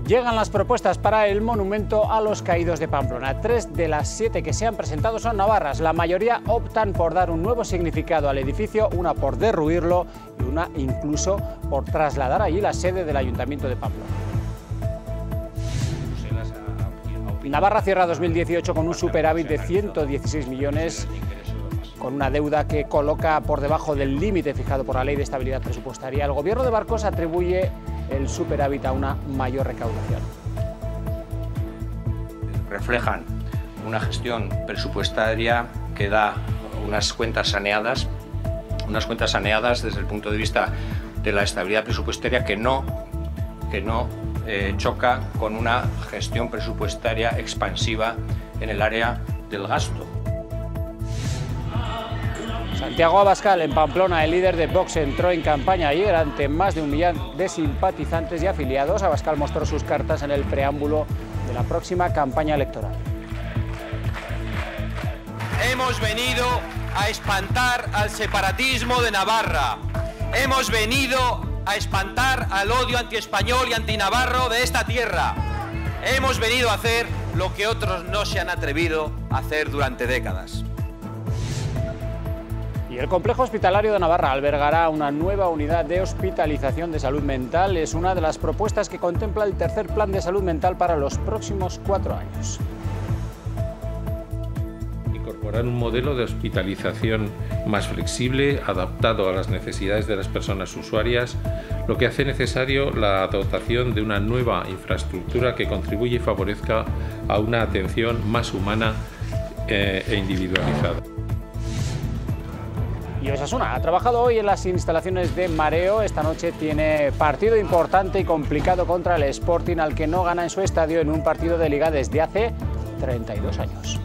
Llegan las propuestas para el monumento a los caídos de Pamplona. 3 de las 7 que se han presentado son navarras. La mayoría optan por dar un nuevo significado al edificio, una por derruirlo y una incluso por trasladar allí la sede del Ayuntamiento de Pamplona. Navarra cierra 2018 con un superávit de 116 millones, con una deuda que coloca por debajo del límite fijado por la Ley de Estabilidad Presupuestaria. El Gobierno de Barcos atribuye el superávit a una mayor recaudación. Reflejan una gestión presupuestaria que da unas cuentas saneadas desde el punto de vista de la estabilidad presupuestaria que no choca con una gestión presupuestaria expansiva en el área del gasto. Santiago Abascal en Pamplona, el líder de Vox, entró en campaña ayer ante más de 1 millón de simpatizantes y afiliados. Abascal mostró sus cartas en el preámbulo de la próxima campaña electoral. Hemos venido a espantar al separatismo de Navarra. Hemos venido a espantar al odio antiespañol y antinavarro de esta tierra. Hemos venido a hacer lo que otros no se han atrevido a hacer durante décadas. Y el Complejo Hospitalario de Navarra albergará una nueva unidad de hospitalización de salud mental. Es una de las propuestas que contempla el tercer plan de salud mental para los próximos 4 años. Incorporar un modelo de hospitalización más flexible, adaptado a las necesidades de las personas usuarias, lo que hace necesario la dotación de una nueva infraestructura que contribuya y favorezca a una atención más humana e individualizada. Y Osasuna ha trabajado hoy en las instalaciones de Mareo. Esta noche tiene partido importante y complicado contra el Sporting, al que no gana en su estadio en un partido de Liga desde hace 32 años.